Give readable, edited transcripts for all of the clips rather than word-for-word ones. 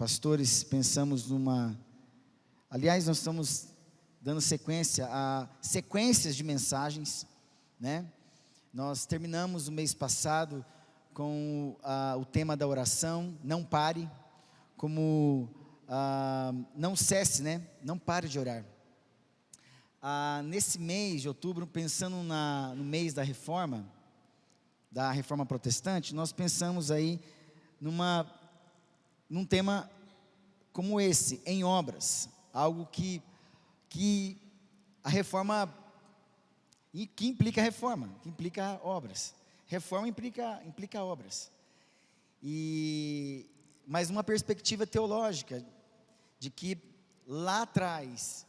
pastores, pensamos numa... Aliás, nós estamos dando sequência a sequências de mensagens, né? Nós terminamos o mês passado com o tema da oração, não pare, como não cesse, né? Não pare de orar. Nesse mês de outubro, pensando no mês da reforma protestante, nós pensamos aí num tema como esse, em obras, algo que a reforma, que implica reforma, que implica obras. Reforma implica obras. Mas uma perspectiva teológica, de que lá atrás,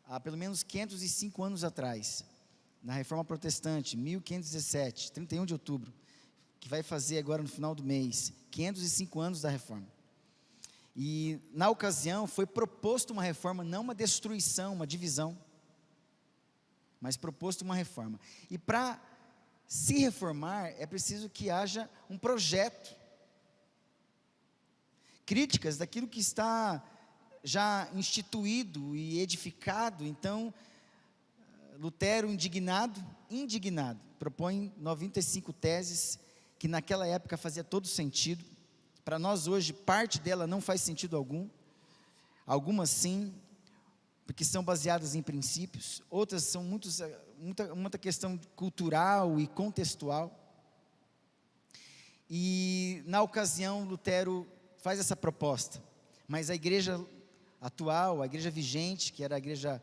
há pelo menos 505 anos atrás, na Reforma Protestante, 1517, 31 de outubro, que vai fazer agora no final do mês, 505 anos da Reforma. E na ocasião foi proposto uma reforma, não uma destruição, uma divisão, mas proposto uma reforma. E para se reformar, é preciso que haja um projeto. Críticas daquilo que está já instituído e edificado. Então, Lutero, indignado, propõe 95 teses, que naquela época fazia todo sentido. Para nós hoje, parte dela não faz sentido algum. Algumas sim, porque são baseadas em princípios. Outras são muita questão cultural e contextual. E na ocasião, Lutero faz essa proposta. Mas a igreja atual, a igreja vigente, que era a igreja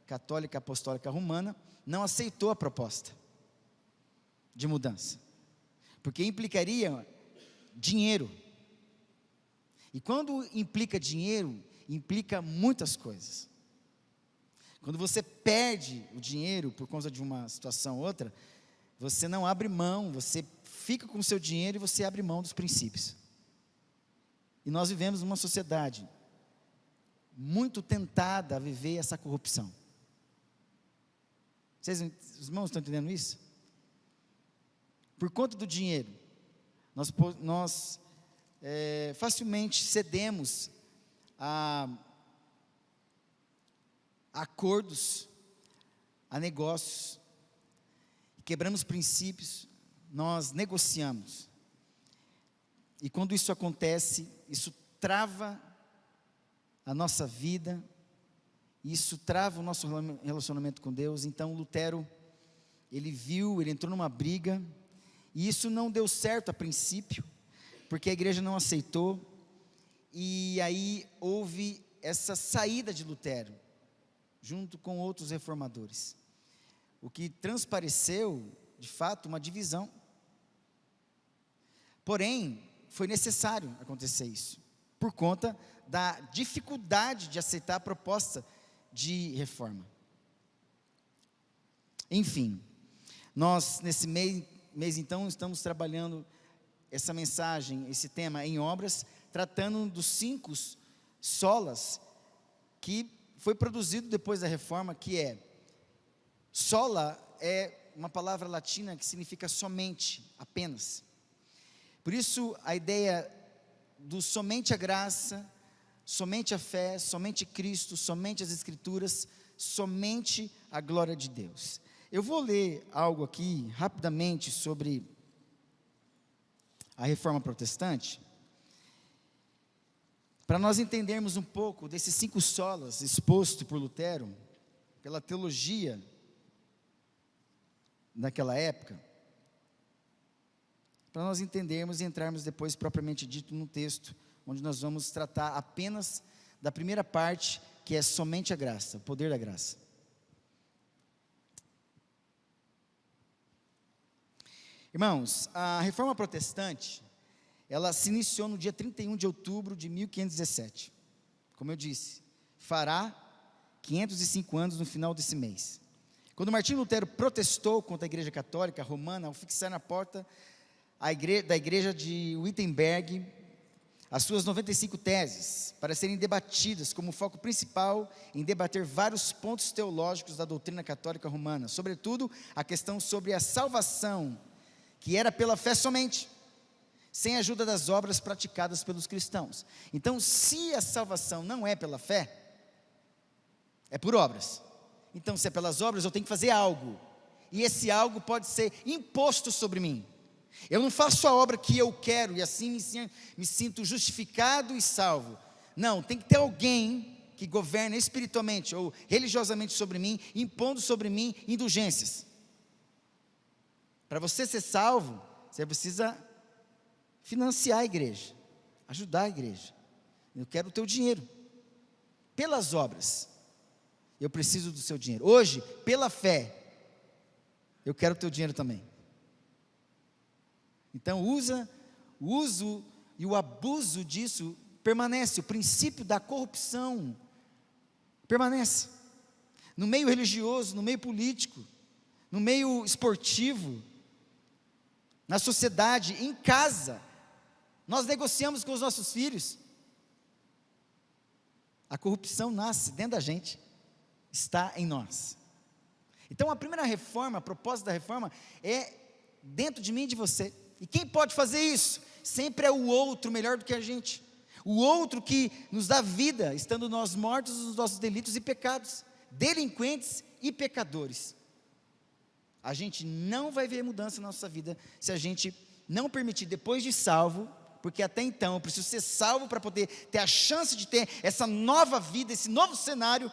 católica apostólica romana, não aceitou a proposta de mudança, porque implicaria dinheiro. E quando implica dinheiro, implica muitas coisas. Quando você perde o dinheiro por causa de uma situação ou outra, você não abre mão, você fica com o seu dinheiro e você abre mão dos princípios. E nós vivemos numa sociedade muito tentada a viver essa corrupção. Os irmãos estão entendendo isso? Por conta do dinheiro, nós facilmente cedemos a acordos, a negócios, quebramos princípios, nós negociamos. E quando isso acontece, isso trava a nossa vida, isso trava o nosso relacionamento com Deus. Então Lutero, ele entrou numa briga, e isso não deu certo a princípio, porque a igreja não aceitou, e aí houve essa saída de Lutero, junto com outros reformadores, o que transpareceu, de fato, uma divisão. Porém, foi necessário acontecer isso, por conta da dificuldade de aceitar a proposta de reforma. Enfim, nós nesse mês então estamos trabalhando essa mensagem, esse tema em obras, tratando dos 5 solas que foi produzido depois da reforma, que é, sola é uma palavra latina que significa somente, apenas. Por isso a ideia do somente a graça, somente a fé, somente Cristo, somente as Escrituras, somente a glória de Deus. Eu vou ler algo aqui, rapidamente, sobre a Reforma Protestante, para nós entendermos um pouco desses 5 solas expostos por Lutero, pela teologia daquela época, para nós entendermos e entrarmos depois propriamente dito no texto, onde nós vamos tratar apenas da primeira parte, que é somente a graça, o poder da graça. Irmãos, a Reforma Protestante, ela se iniciou no dia 31 de outubro de 1517, como eu disse, fará 505 anos no final desse mês. Quando Martinho Lutero protestou contra a igreja católica romana, ao fixar na porta da igreja de Wittenberg as suas 95 teses, para serem debatidas como foco principal em debater vários pontos teológicos da doutrina católica romana, sobretudo a questão sobre a salvação, que era pela fé somente, sem a ajuda das obras praticadas pelos cristãos. Então, se a salvação não é pela fé, é por obras. Então, se é pelas obras, eu tenho que fazer algo, e esse algo pode ser imposto sobre mim. Eu não faço a obra que eu quero, e assim me sinto justificado e salvo. Não, tem que ter alguém que governa espiritualmente ou religiosamente sobre mim, impondo sobre mim indulgências. Para você ser salvo, você precisa financiar a igreja, ajudar a igreja. Eu quero o teu dinheiro. Pelas obras, eu preciso do seu dinheiro. Hoje, pela fé, eu quero o teu dinheiro também. Então, o uso e o abuso disso permanece. O princípio da corrupção permanece. No meio religioso, no meio político, no meio esportivo, na sociedade, em casa. Nós negociamos com os nossos filhos. A corrupção nasce dentro da gente, está em nós. Então a primeira reforma, a propósito da reforma, é dentro de mim e de você. E quem pode fazer isso? Sempre é o outro melhor do que a gente. O outro que nos dá vida, estando nós mortos nos nossos delitos e pecados, delinquentes e pecadores. A gente não vai ver mudança na nossa vida se a gente não permitir, depois de salvo, porque até então eu preciso ser salvo para poder ter a chance de ter essa nova vida, esse novo cenário.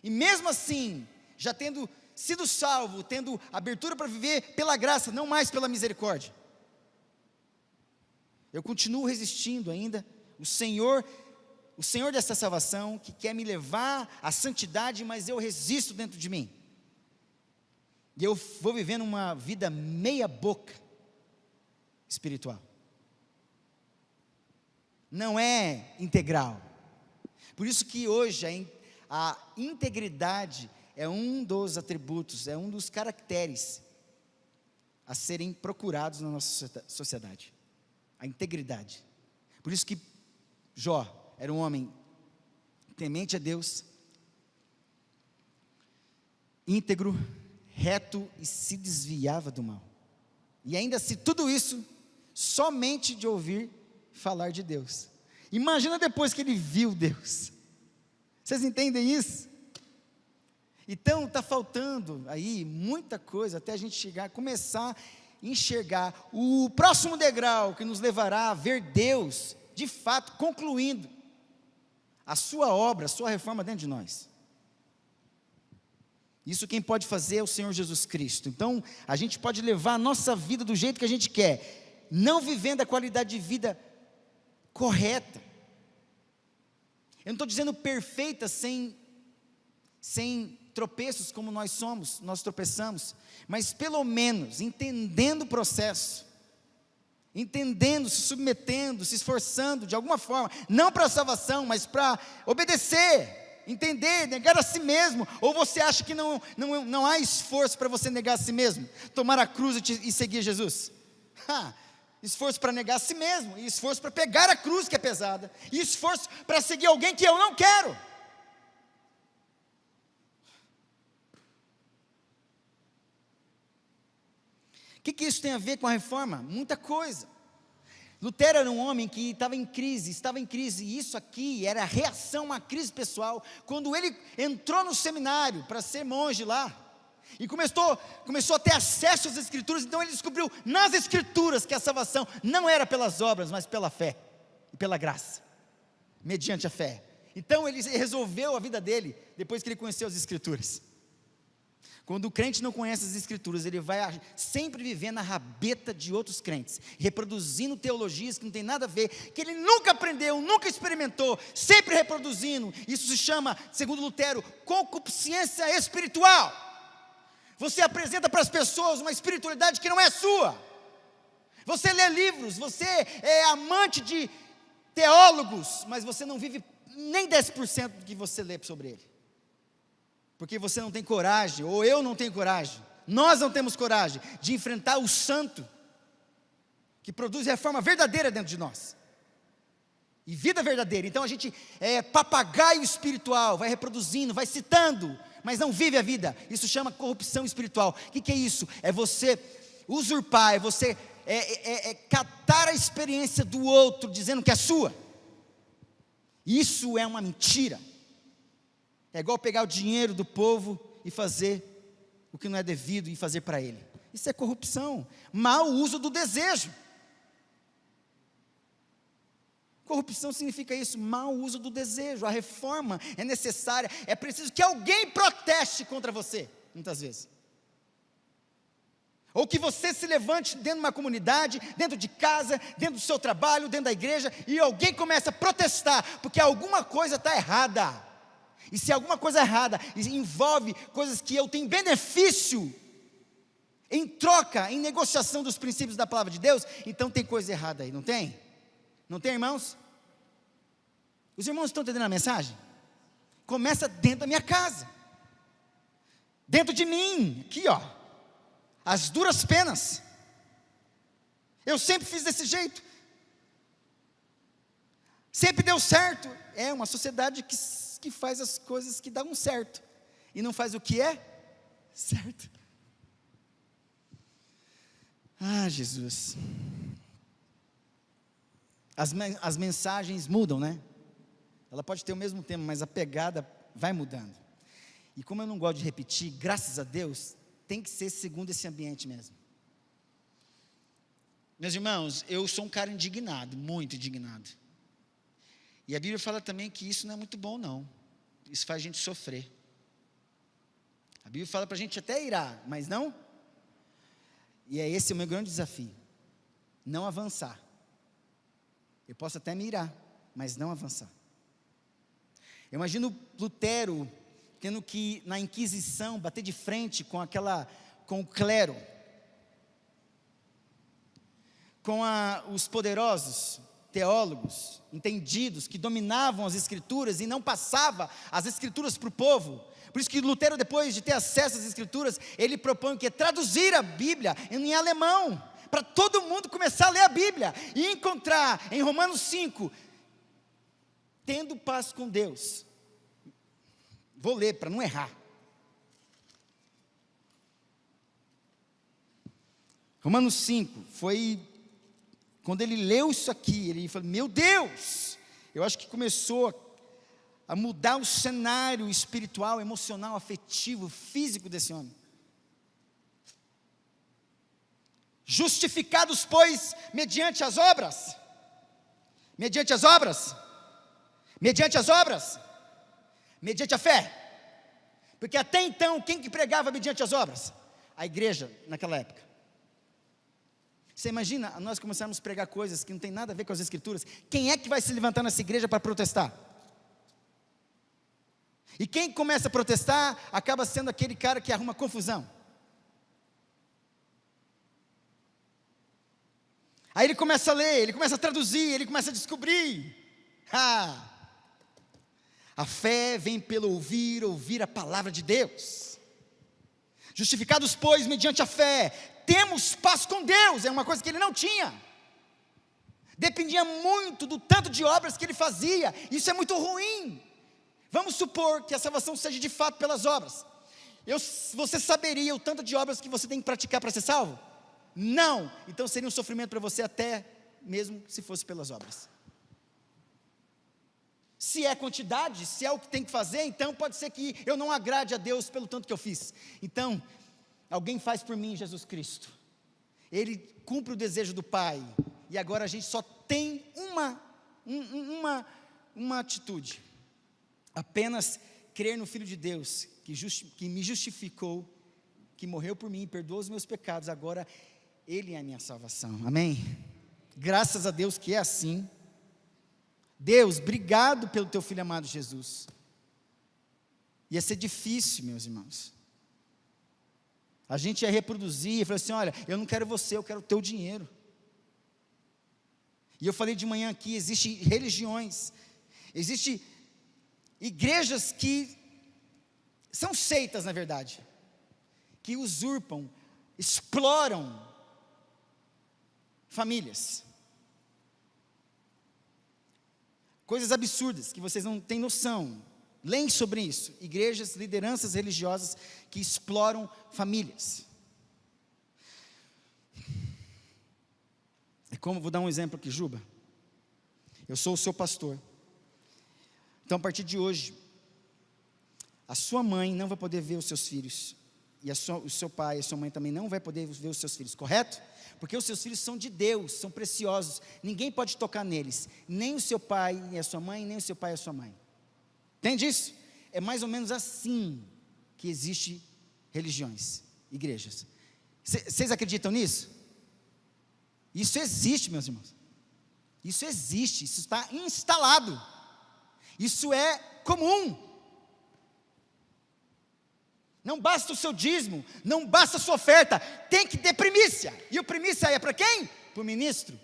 E mesmo assim, já tendo sido salvo, tendo abertura para viver pela graça, não mais pela misericórdia, eu continuo resistindo ainda. O Senhor dessa salvação, que quer me levar à santidade, mas eu resisto dentro de mim. E eu vou vivendo uma vida meia boca espiritual. Não é integral. Por isso que hoje a integridade é um dos atributos, é um dos caracteres a serem procurados na nossa sociedade. A integridade. Por isso que Jó era um homem temente a Deus, íntegro, reto e se desviava do mal. E ainda se tudo isso somente de ouvir falar de Deus. Imagina depois que ele viu Deus. Vocês entendem isso? Então está faltando aí muita coisa até a gente começar a enxergar o próximo degrau que nos levará a ver Deus de fato concluindo a sua obra, a sua reforma dentro de nós. Isso quem pode fazer é o Senhor Jesus Cristo. Então a gente pode levar a nossa vida do jeito que a gente quer, não vivendo a qualidade de vida correta. Eu não estou dizendo perfeita sem tropeços como nós somos, nós tropeçamos, mas pelo menos entendendo o processo, entendendo, se submetendo, se esforçando de alguma forma, não para a salvação, mas para obedecer, entender, negar a si mesmo. Ou você acha que não há esforço para você negar a si mesmo, tomar a cruz e seguir Jesus? Esforço para negar a si mesmo, e esforço para pegar a cruz que é pesada, e esforço para seguir alguém que eu não quero. O que isso tem a ver com a reforma? Muita coisa. Lutero era um homem que estava em crise, e isso aqui era a reação a uma crise pessoal, quando ele entrou no seminário para ser monge lá, e começou a ter acesso às escrituras. Então ele descobriu nas escrituras que a salvação não era pelas obras, mas pela fé, e pela graça, mediante a fé. Então ele resolveu a vida dele, depois que ele conheceu as escrituras. Quando o crente não conhece as escrituras, ele vai sempre viver na rabeta de outros crentes, reproduzindo teologias que não tem nada a ver, que ele nunca aprendeu, nunca experimentou, sempre reproduzindo. Isso se chama, segundo Lutero, concupiscência espiritual. Você apresenta para as pessoas uma espiritualidade que não é sua. Você lê livros, você é amante de teólogos, mas você não vive nem 10% do que você lê sobre ele. Porque você não tem coragem, ou eu não tenho coragem, nós não temos coragem de enfrentar o santo, que produz reforma verdadeira dentro de nós, e vida verdadeira. Então a gente é papagaio espiritual, vai reproduzindo, vai citando, mas não vive a vida. Isso chama corrupção espiritual. O que é isso? É você usurpar, é você é catar a experiência do outro, dizendo que é sua. Isso é uma mentira. É igual pegar o dinheiro do povo e fazer o que não é devido e fazer para ele. Isso é corrupção, mau uso do desejo. Corrupção significa isso, mau uso do desejo. A reforma é necessária, é preciso que alguém proteste contra você, muitas vezes. Ou que você se levante dentro de uma comunidade, dentro de casa, dentro do seu trabalho, dentro da igreja, e alguém começa a protestar, porque alguma coisa está errada. E se alguma coisa errada envolve coisas que eu tenho benefício, em troca, em negociação dos princípios da palavra de Deus, então tem coisa errada aí, não tem? Não tem, irmãos? Os irmãos estão entendendo a mensagem? Começa dentro da minha casa, dentro de mim, aqui ó, as duras penas. Eu sempre fiz desse jeito, sempre deu certo. É uma sociedade que faz as coisas que dão certo, e não faz o que é certo. Ah, Jesus. As mensagens mudam, né? Ela pode ter o mesmo tema, mas a pegada vai mudando. E como eu não gosto de repetir, graças a Deus, tem que ser segundo esse ambiente mesmo. Meus irmãos, eu sou um cara indignado, muito indignado. E a Bíblia fala também que isso não é muito bom não. Isso faz a gente sofrer. A Bíblia fala para a gente até irar, mas não. E é esse o meu grande desafio. Não avançar. Eu posso até me irar, mas não avançar. Eu imagino Lutero tendo que, na Inquisição, bater de frente com o clero, com os poderosos teólogos, entendidos, que dominavam as Escrituras e não passava as Escrituras para o povo. Por isso que Lutero, depois de ter acesso às Escrituras, ele propõe que traduzir a Bíblia em alemão, para todo mundo começar a ler a Bíblia, e encontrar em Romanos 5, tendo paz com Deus. Vou ler para não errar. Romanos 5, foi, quando ele leu isso aqui, ele falou, meu Deus, eu acho que começou a mudar o cenário espiritual, emocional, afetivo, físico desse homem. Justificados, pois, mediante as obras, mediante as obras, mediante as obras, mediante a fé, porque até então, quem que pregava mediante as obras? A igreja, naquela época. Você imagina, nós começarmos a pregar coisas que não tem nada a ver com as Escrituras, quem é que vai se levantar nessa igreja para protestar? E quem começa a protestar, acaba sendo aquele cara que arruma confusão. Aí ele começa a ler, ele começa a traduzir, ele começa a descobrir. A fé vem pelo ouvir a palavra de Deus. Justificados, pois, mediante a fé, temos paz com Deus. É uma coisa que ele não tinha. Dependia muito do tanto de obras que ele fazia. Isso é muito ruim. Vamos supor que a salvação seja de fato pelas obras. Você saberia o tanto de obras que você tem que praticar para ser salvo? Não. Então seria um sofrimento para você até mesmo se fosse pelas obras. Se é quantidade, se é o que tem que fazer, então pode ser que eu não agrade a Deus pelo tanto que eu fiz. Então, alguém faz por mim, Jesus Cristo. Ele cumpre o desejo do Pai. E agora a gente só tem uma atitude. Apenas crer no Filho de Deus, que me justificou, que morreu por mim, perdoou os meus pecados. Agora, Ele é a minha salvação. Amém? Graças a Deus que é assim. Deus, obrigado pelo teu Filho amado Jesus. Ia ser difícil, meus irmãos. A gente ia reproduzir, e falar assim, olha, eu não quero você, eu quero o teu dinheiro. E eu falei de manhã aqui, existem religiões, existem igrejas que são seitas, na verdade, que usurpam, exploram famílias. Coisas absurdas, que vocês não têm noção. Leem sobre isso. Igrejas, lideranças religiosas que exploram famílias. Vou dar um exemplo aqui, Juba. Eu sou o seu pastor. Então, a partir de hoje, a sua mãe não vai poder ver os seus filhos. E o seu pai, a sua mãe também não vai poder ver os seus filhos, correto? Porque os seus filhos são de Deus, são preciosos. Ninguém pode tocar neles. Nem o seu pai e a sua mãe, nem o seu pai e a sua mãe. Entende isso? É mais ou menos assim que existe religiões, igrejas. Vocês acreditam nisso? Isso existe, meus irmãos. Isso existe, isso está instalado. Isso é comum. Não basta o seu dízimo, não basta a sua oferta, tem que ter primícia. E o primícia é para quem? Para o ministro.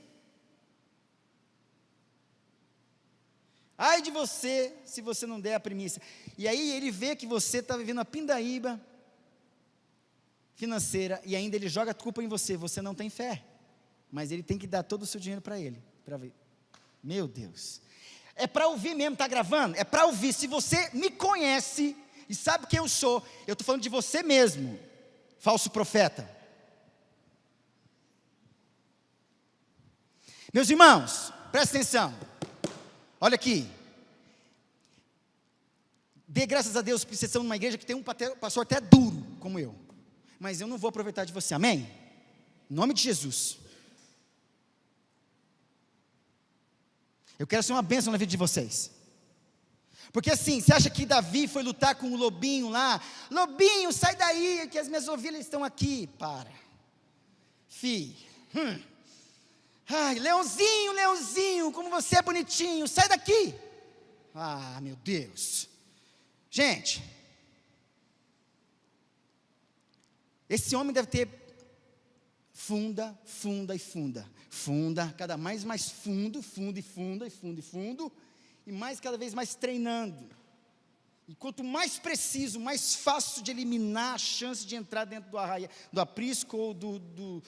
Ai de você, se você não der a primícia. E aí ele vê que você está vivendo a pindaíba financeira, e ainda ele joga a culpa em você, você não tem fé. Mas ele tem que dar todo o seu dinheiro para ele, para ver. Meu Deus. É para ouvir mesmo, está gravando? É para ouvir. Se você me conhece e sabe quem eu sou, eu estou falando de você mesmo, falso profeta. Meus irmãos, presta atenção. Olha aqui. Dê graças a Deus porque vocês estão numa igreja que tem um pastor até duro, como eu. Mas eu não vou aproveitar de você, amém? Em nome de Jesus. Eu quero ser uma bênção na vida de vocês. Porque assim, você acha que Davi foi lutar com o lobinho lá? Lobinho, sai daí, que as minhas ovelhas estão aqui. Para. Ai, leãozinho, leãozinho, como você é bonitinho, sai daqui. Ah, meu Deus. Gente, esse homem deve ter funda, cada mais fundo, e mais cada vez mais treinando. E quanto mais preciso, mais fácil de eliminar a chance de entrar dentro do aprisco ou do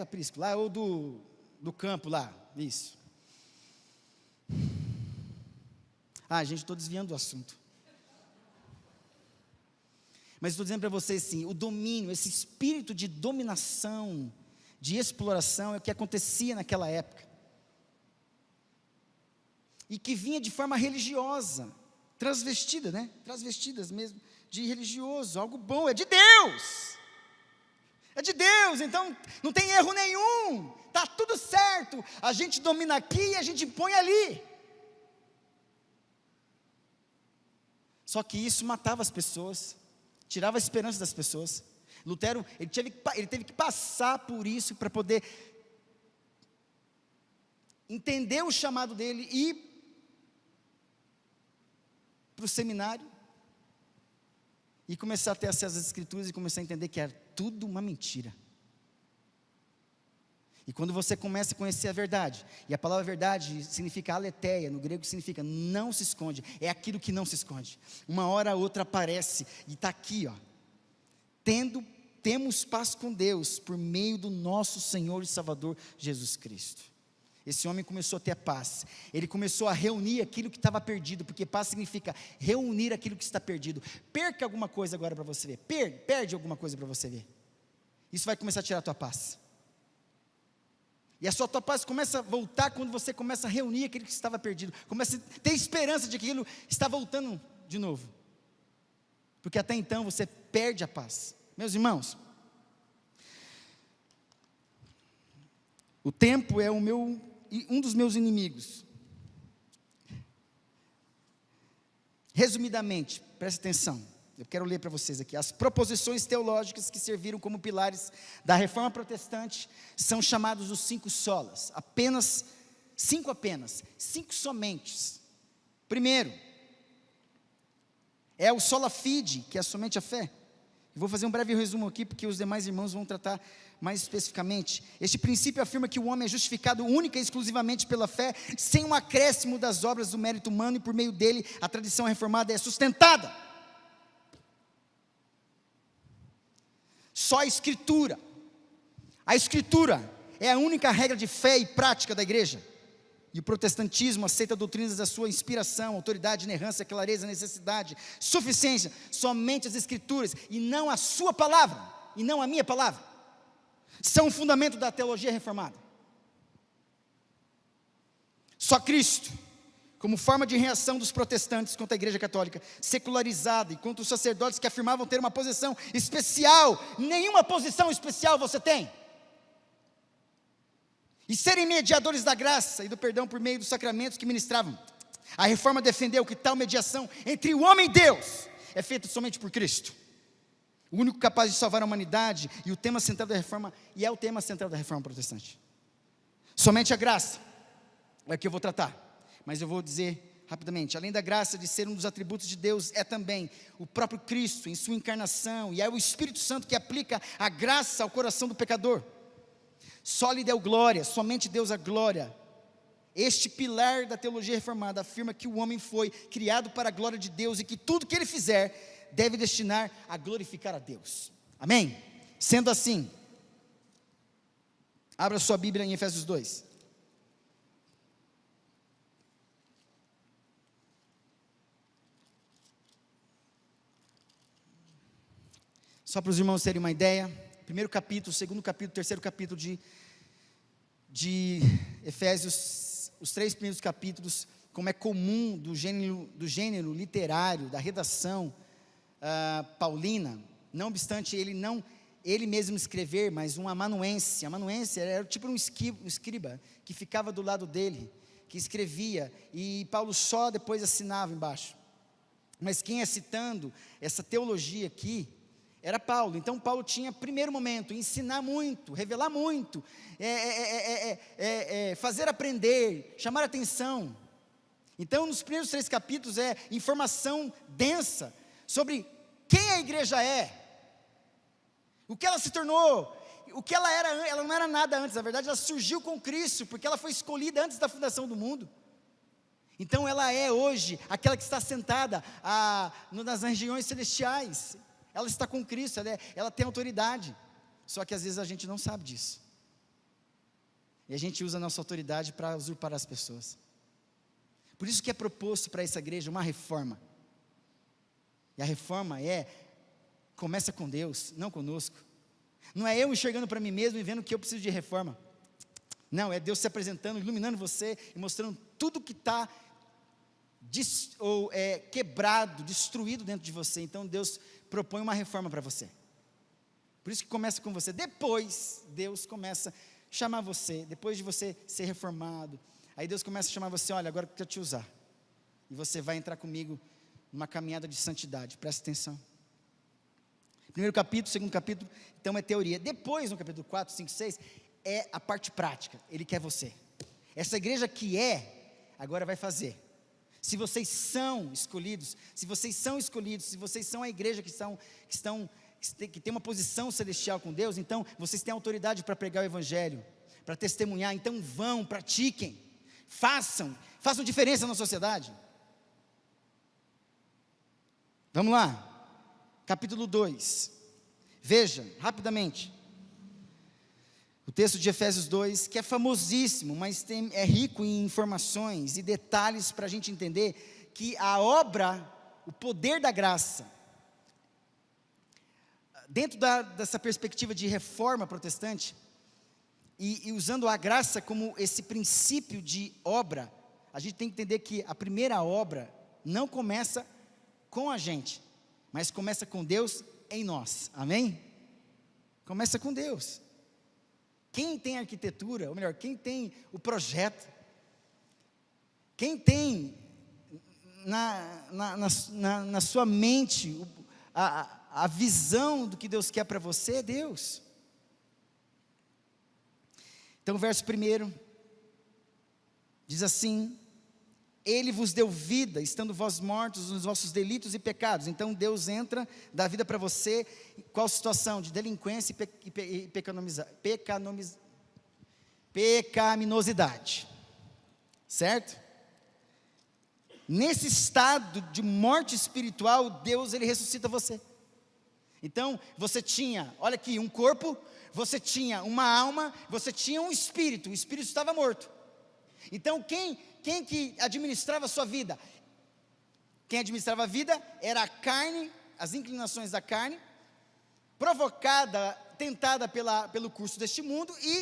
aprisco lá, ou do campo lá, isso. Gente, estou desviando do assunto. Mas estou dizendo para vocês assim, o domínio, esse espírito de dominação, de exploração, é o que acontecia naquela época. E que vinha de forma religiosa, transvestida, né? Transvestidas mesmo, de religioso, algo bom, é de Deus. É de Deus, então não tem erro nenhum, está tudo certo. A gente domina aqui e a gente impõe ali. Só que isso matava as pessoas, tirava a esperança das pessoas. Lutero, ele teve que passar por isso para poder entender o chamado dele, ir para o seminário e começar a ter acesso às escrituras e começar a entender que era tudo uma mentira. E quando você começa a conhecer a verdade, e a palavra verdade significa aletheia, no grego significa não se esconde, é aquilo que não se esconde. Uma hora ou outra aparece, e está aqui, ó. Temos paz com Deus, por meio do nosso Senhor e Salvador Jesus Cristo. Esse homem começou a ter paz, ele começou a reunir aquilo que estava perdido, porque paz significa reunir aquilo que está perdido. Perca alguma coisa agora para você ver, perde alguma coisa para você ver. Isso vai começar a tirar a tua paz. E a tua paz começa a voltar quando você começa a reunir aquilo que estava perdido. Começa a ter esperança de que aquilo está voltando de novo. Porque até então você perde a paz. Meus irmãos, o tempo é um dos meus inimigos. Resumidamente, presta atenção. Eu quero ler para vocês aqui. As proposições teológicas que serviram como pilares da reforma protestante são chamados os 5 solas. Cinco somentes. Primeiro, é o sola fide, que é somente a fé. Eu vou fazer um breve resumo aqui, porque os demais irmãos vão tratar mais especificamente. Este princípio afirma que o homem é justificado única e exclusivamente pela fé, sem um acréscimo das obras do mérito humano, e por meio dele a tradição reformada é sustentada. Só a Escritura é a única regra de fé e prática da igreja. E o protestantismo aceita doutrinas da sua inspiração, autoridade, inerrância, clareza, necessidade, suficiência, somente as Escrituras, e não a sua palavra, e não a minha palavra. são o fundamento da teologia reformada. Só Cristo, como forma de reação dos protestantes contra a Igreja Católica, secularizada, e contra os sacerdotes que afirmavam ter uma posição especial. Nenhuma posição especial você tem. E serem mediadores da graça e do perdão por meio dos sacramentos que ministravam. A reforma defendeu que tal mediação entre o homem e Deus é feita somente por Cristo, o único capaz de salvar a humanidade, e o tema central da reforma, e é o tema central da reforma protestante. Somente a graça é o que eu vou tratar, mas eu vou dizer rapidamente. Além da graça de ser um dos atributos de Deus, é também o próprio Cristo em sua encarnação, e é o Espírito Santo que aplica a graça ao coração do pecador. Só lhe deu glória, somente Deus a glória. Este pilar da teologia reformada afirma que o homem foi criado para a glória de Deus, e que tudo que ele fizer deve destinar a glorificar a Deus. Amém? Sendo assim, abra sua Bíblia em Efésios 2. Só para os irmãos terem uma ideia, primeiro capítulo, segundo capítulo, terceiro capítulo de Efésios, os 3 primeiros capítulos, como é comum do gênero literário, da redação paulina, não obstante ele mesmo escrever, mas um amanuense era tipo um escriba, que ficava do lado dele, que escrevia, e Paulo só depois assinava embaixo. Mas quem é citando essa teologia aqui era Paulo. Então Paulo tinha, primeiro momento, ensinar muito, revelar muito, fazer aprender, chamar atenção. Então nos primeiros 3 capítulos é informação densa sobre quem a igreja é, o que ela se tornou, o que ela era. Ela não era nada antes, na verdade ela surgiu com Cristo, porque ela foi escolhida antes da fundação do mundo. Então ela é hoje aquela que está sentada nas regiões celestiais. Ela está com Cristo, ela tem autoridade, só que às vezes a gente não sabe disso, e a gente usa a nossa autoridade para usurpar as pessoas. Por isso que é proposto para essa igreja uma reforma, e a reforma começa com Deus, não conosco. Não é eu enxergando para mim mesmo e vendo que eu preciso de reforma, não, é Deus se apresentando, iluminando você, e mostrando tudo que está quebrado, destruído dentro de você. Então Deus propõe uma reforma para você. Por isso que começa com você. Depois Deus começa a chamar você, depois de você ser reformado, aí Deus começa a chamar você: olha, agora eu quero te usar, e você vai entrar comigo numa caminhada de santidade. Presta atenção. Primeiro capítulo, segundo capítulo, então é teoria. Depois, no capítulo 4, 5, 6, é a parte prática. Ele quer você. Essa igreja que agora vai fazer. Se vocês são escolhidos, se vocês são a igreja que tem uma posição celestial com Deus, então vocês têm autoridade para pregar o evangelho, para testemunhar. Então vão, pratiquem, façam diferença na sociedade. Vamos lá, capítulo 2, veja, rapidamente, o texto de Efésios 2, que é famosíssimo, mas é rico em informações e detalhes para a gente entender que a obra, o poder da graça, dentro dessa perspectiva de reforma protestante, e usando a graça como esse princípio de obra, a gente tem que entender que a primeira obra não começa com a gente, mas começa com Deus em nós, amém? Começa com Deus. Quem tem a arquitetura, ou melhor, quem tem o projeto, quem tem na sua mente a visão do que Deus quer para você, é Deus. Então o verso 1 diz assim: Ele vos deu vida, estando vós mortos nos vossos delitos e pecados. Então Deus entra, dá vida para você. Qual situação? De delinquência e pecaminosidade, certo? Nesse estado de morte espiritual, Deus, Ele ressuscita você. Então você tinha, olha aqui, um corpo, você tinha uma alma, você tinha um espírito. O espírito estava morto. Então quem que administrava a sua vida? Quem administrava a vida era a carne, as inclinações da carne, provocada tentada pelo curso deste mundo e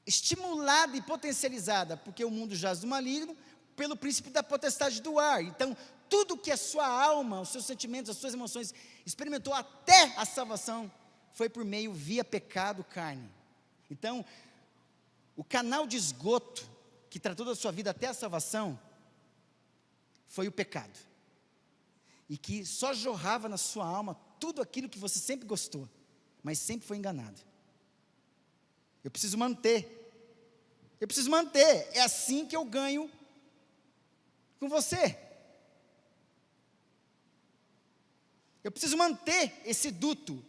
estimulada e potencializada, porque o mundo jaz do maligno, pelo princípio da potestade do ar. Então, tudo que a sua alma, os seus sentimentos, as suas emoções experimentou até a salvação, foi por meio via pecado, carne. Então, o canal de esgoto que tratou da sua vida até a salvação, foi o pecado. E que só jorrava na sua alma tudo aquilo que você sempre gostou, mas sempre foi enganado. Eu preciso manter. É assim que eu ganho com você. Eu preciso manter esse duto,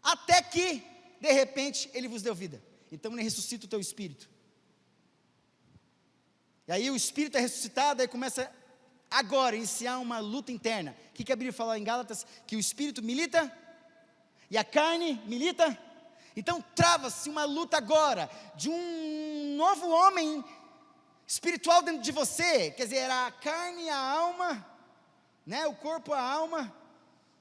até que, de repente, Ele vos deu vida. Então Ele ressuscita o teu espírito. E aí o espírito é ressuscitado, aí começa agora a iniciar uma luta interna. O que a Bíblia fala em Gálatas? Que o espírito milita, e a carne milita. Então trava-se uma luta agora, de um novo homem espiritual dentro de você. Quer dizer, era a carne e a alma, né? O corpo, a alma.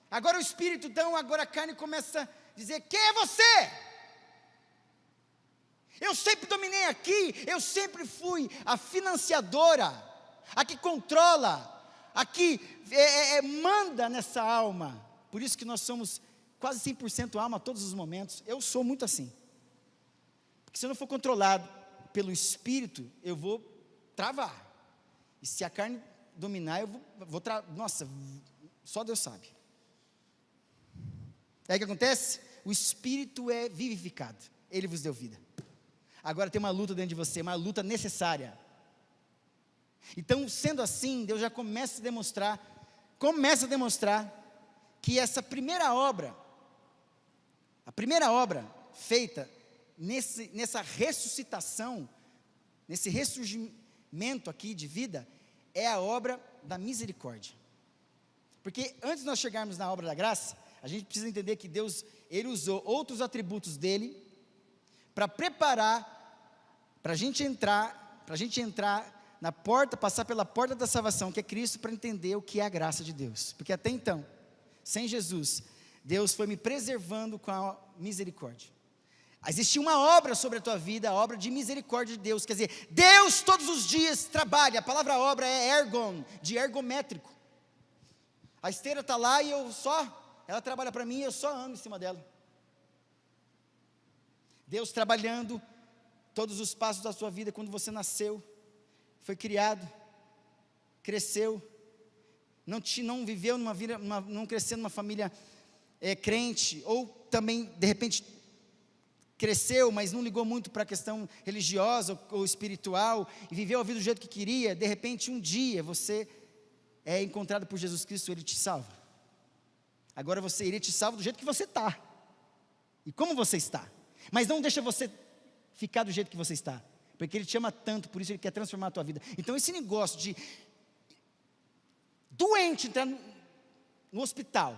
Agora o espírito, então, agora a carne começa a dizer: quem é você? Eu sempre dominei aqui, eu sempre fui a financiadora, a que controla, a que manda nessa alma. Por isso que nós somos quase 100% alma a todos os momentos. Eu sou muito assim. Porque se eu não for controlado pelo espírito, eu vou travar. E se a carne dominar, eu vou travar. Nossa, só Deus sabe. Aí o que acontece? O espírito é vivificado. Ele vos deu vida. Agora tem uma luta dentro de você, uma luta necessária. Então, sendo assim, Deus já começa a demonstrar que essa primeira obra, a primeira obra feita nessa ressuscitação, nesse ressurgimento aqui de vida, é a obra da misericórdia. Porque antes de nós chegarmos na obra da graça, a gente precisa entender que Deus, Ele usou outros atributos dEle, para preparar, para a gente entrar na porta, passar pela porta da salvação, que é Cristo, para entender o que é a graça de Deus. Porque até então, sem Jesus, Deus foi me preservando com a misericórdia. Existia uma obra sobre a tua vida, a obra de misericórdia de Deus. Quer dizer, Deus todos os dias trabalha. A palavra obra é ergon, de ergométrico. A esteira está lá e ela trabalha para mim e eu só ando em cima dela. Deus trabalhando todos os passos da sua vida, quando você nasceu, foi criado, cresceu, não viveu numa vida, não cresceu numa família crente, ou também de repente cresceu, mas não ligou muito para a questão religiosa ou espiritual, e viveu a vida do jeito que queria. De repente um dia você é encontrado por Jesus Cristo, Ele te salva. Agora Ele te salva do jeito que você está, e como você está. Mas não deixa você ficar do jeito que você está, porque Ele te ama tanto, por isso Ele quer transformar a tua vida. Então esse negócio de doente entrar no hospital,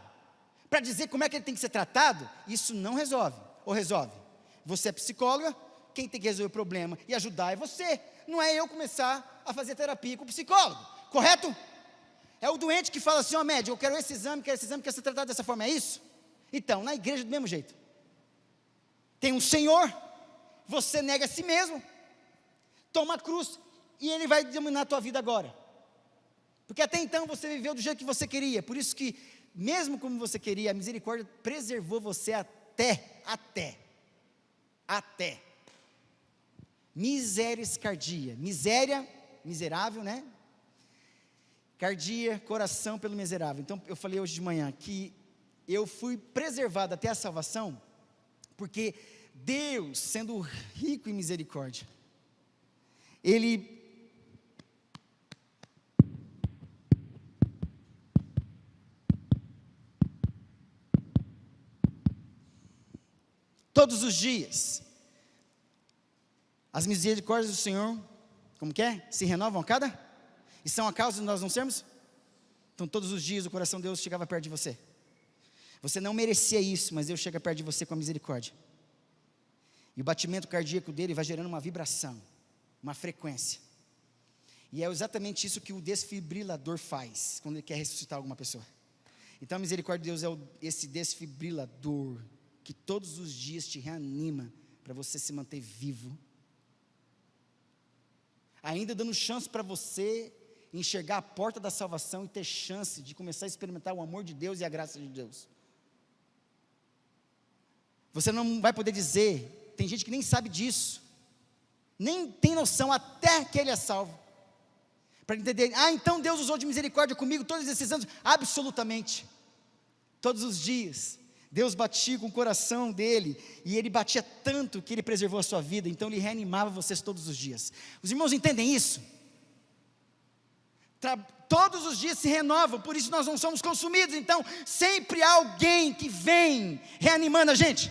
para dizer como é que ele tem que ser tratado, isso não resolve, ou resolve? Você é psicóloga, quem tem que resolver o problema e ajudar é você, não é eu começar a fazer terapia com o psicólogo, correto? É o doente que fala assim: ó, médico, eu quero esse exame, quer ser tratado dessa forma, é isso? Então, na igreja do mesmo jeito, tem um Senhor, você nega a si mesmo, toma a cruz, e Ele vai dominar a tua vida agora, porque até então você viveu do jeito que você queria. Por isso que, mesmo como você queria, a misericórdia preservou você até, misericórdia, miséria, miserável, né? Cardia, coração pelo miserável. Então eu falei hoje de manhã que eu fui preservado até a salvação, porque Deus, sendo rico em misericórdia, Ele todos os dias, as misericórdias do Senhor, como que é? Se renovam a cada? E são a causa de nós não sermos? Então todos os dias o coração de Deus chegava perto de você. Você não merecia isso, mas Deus chega perto de você com a misericórdia. E o batimento cardíaco dele vai gerando uma vibração, uma frequência. E é exatamente isso que o desfibrilador faz, quando ele quer ressuscitar alguma pessoa. Então a misericórdia de Deus é esse desfibrilador, que todos os dias te reanima para você se manter vivo, ainda dando chance para você enxergar a porta da salvação e ter chance de começar a experimentar o amor de Deus e a graça de Deus. Você não vai poder dizer, tem gente que nem sabe disso, nem tem noção até que ele é salvo, para entender, então Deus usou de misericórdia comigo todos esses anos. Absolutamente, todos os dias, Deus batia com o coração dele, e ele batia tanto que ele preservou a sua vida, então ele reanimava vocês todos os dias. Os irmãos entendem isso? Todos os dias se renovam, por isso nós não somos consumidos, então sempre há alguém que vem reanimando a gente.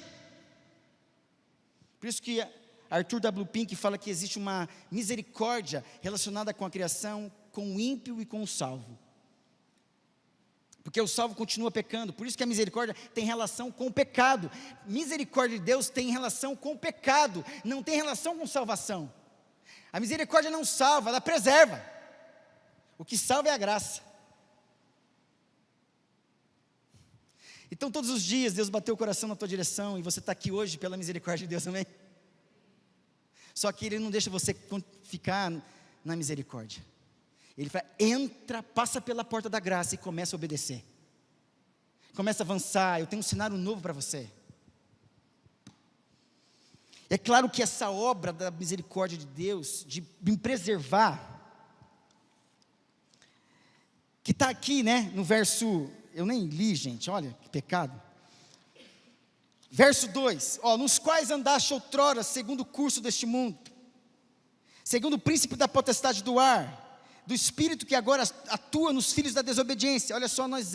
Por isso que Arthur W. Pink fala que existe uma misericórdia relacionada com a criação, com o ímpio e com o salvo. Porque o salvo continua pecando, por isso que a misericórdia tem relação com o pecado. Misericórdia de Deus tem relação com o pecado, não tem relação com salvação. A misericórdia não salva, ela preserva. O que salva é a graça. Então todos os dias Deus bateu o coração na tua direção, e você está aqui hoje pela misericórdia de Deus, amém? Só que Ele não deixa você ficar na misericórdia. Ele fala, entra, passa pela porta da graça e começa a obedecer. Começa a avançar, eu tenho um cenário novo para você. É claro que essa obra da misericórdia de Deus, de me preservar, que está aqui, né, no verso, eu nem li, gente, olha que pecado. Verso 2, nos quais andaste outrora, segundo o curso deste mundo, segundo o príncipe da potestade do ar, do espírito que agora atua nos filhos da desobediência. Olha só, nós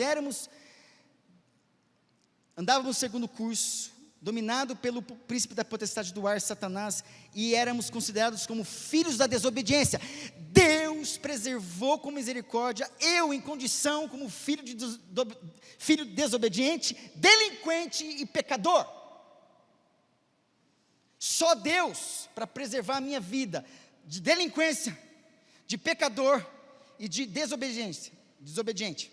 andávamos segundo o curso, dominado pelo príncipe da potestade do ar, Satanás, e éramos considerados como filhos da desobediência. Deus preservou com misericórdia, eu em condição como filho desobediente, delinquente e pecador. Só Deus para preservar a minha vida de delinquência, de pecador e de desobediente.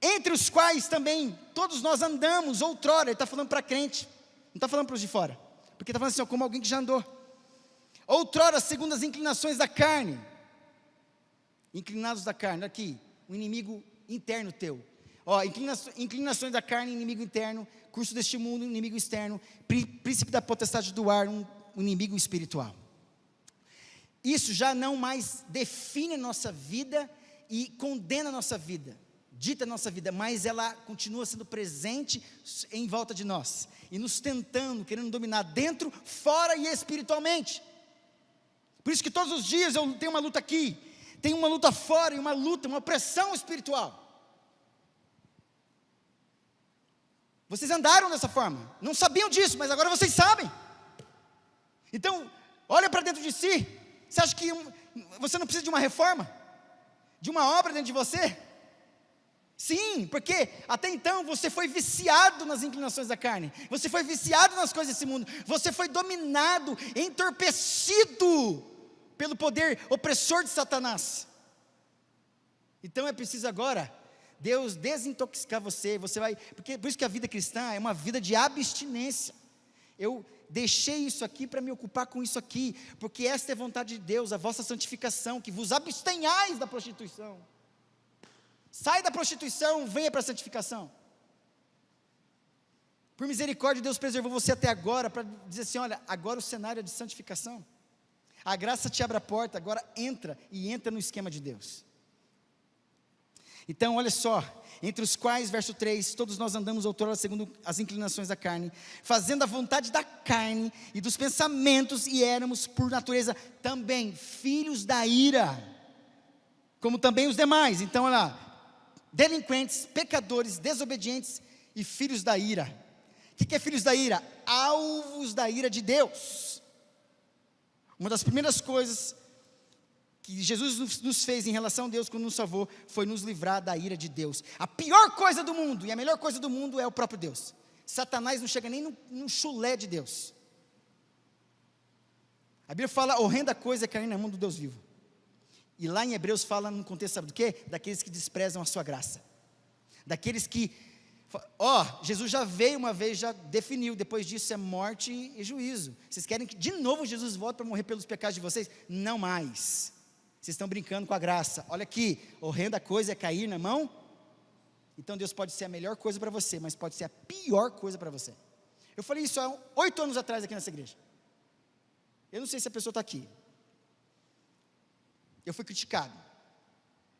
Entre os quais também todos nós andamos outrora. Ele está falando para crente, não está falando para os de fora, porque está falando assim, como alguém que já andou. Outrora, segundo as inclinações da carne, inclinados da carne, aqui, um inimigo interno teu. Inclinações da carne, inimigo interno, curso deste mundo, inimigo externo, príncipe da potestade do ar, um inimigo espiritual. Isso já não mais define a nossa vida e condena a nossa vida, dita a nossa vida, mas ela continua sendo presente em volta de nós, e nos tentando, querendo dominar dentro, fora e espiritualmente. Por isso que todos os dias eu tenho uma luta aqui, tenho uma luta fora, e uma pressão espiritual. Vocês andaram dessa forma, não sabiam disso, mas agora vocês sabem. Então, olha para dentro de si. Você acha que você não precisa de uma reforma? De uma obra dentro de você? Sim, porque até então você foi viciado nas inclinações da carne, você foi viciado nas coisas desse mundo, você foi dominado, entorpecido pelo poder opressor de Satanás. Então é preciso agora Deus desintoxicar você, porque por isso que a vida cristã é uma vida de abstinência. Eu deixei isso aqui para me ocupar com isso aqui, porque esta é a vontade de Deus, a vossa santificação, que vos abstenhais da prostituição. Sai da prostituição, venha para a santificação. Por misericórdia, Deus preservou você até agora, para dizer assim, olha, agora o cenário é de santificação. A graça te abre a porta, agora entra no esquema de Deus. Então, olha só, entre os quais, verso 3, todos nós andamos outrora segundo as inclinações da carne, fazendo a vontade da carne e dos pensamentos, e éramos por natureza também filhos da ira, como também os demais. Então, olha lá, delinquentes, pecadores, desobedientes e filhos da ira. O que é filhos da ira? Alvos da ira de Deus. Uma das primeiras coisas que Jesus nos fez em relação a Deus quando nos salvou, foi nos livrar da ira de Deus. A pior coisa do mundo, e a melhor coisa do mundo é o próprio Deus. Satanás não chega nem no chulé de Deus. A Bíblia fala, horrenda coisa é cair na mão do Deus vivo. E lá em Hebreus fala no contexto, sabe do quê? Daqueles que desprezam a sua graça. Daqueles que Jesus já veio uma vez, já definiu, depois disso é morte e juízo. Vocês querem que de novo Jesus volte para morrer pelos pecados de vocês? Não mais. Vocês estão brincando com a graça. Olha aqui, horrenda coisa é cair na mão. Então Deus pode ser a melhor coisa para você, mas pode ser a pior coisa para você. Eu falei isso há 8 anos atrás aqui nessa igreja. Eu não sei se a pessoa está aqui. Eu fui criticado.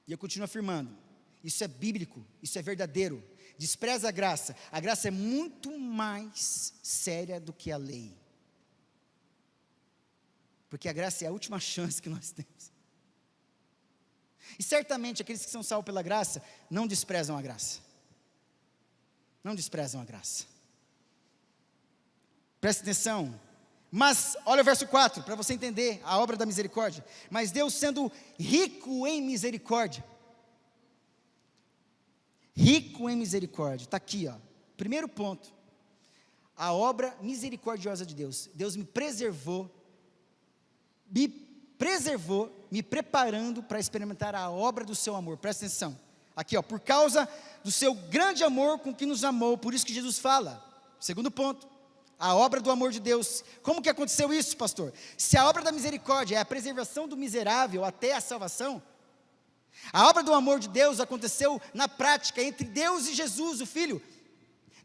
E eu continuo afirmando. Isso é bíblico, isso é verdadeiro. Despreza a graça. A graça é muito mais séria do que a lei. Porque a graça é a última chance que nós temos. E certamente aqueles que são salvos pela graça não desprezam a graça. Não desprezam a graça. Presta atenção. Mas, olha o verso 4, para você entender a obra da misericórdia. Mas Deus sendo rico em misericórdia. Rico em misericórdia. Está aqui, ó. Primeiro ponto. A obra misericordiosa de Deus. Deus me preservou, me preparando para experimentar a obra do seu amor. Presta atenção. Aqui, ó. Por causa do seu grande amor com que nos amou. Por isso que Jesus fala. Segundo ponto. A obra do amor de Deus. Como que aconteceu isso, pastor? Se a obra da misericórdia é a preservação do miserável até a salvação, a obra do amor de Deus aconteceu na prática entre Deus e Jesus, o Filho.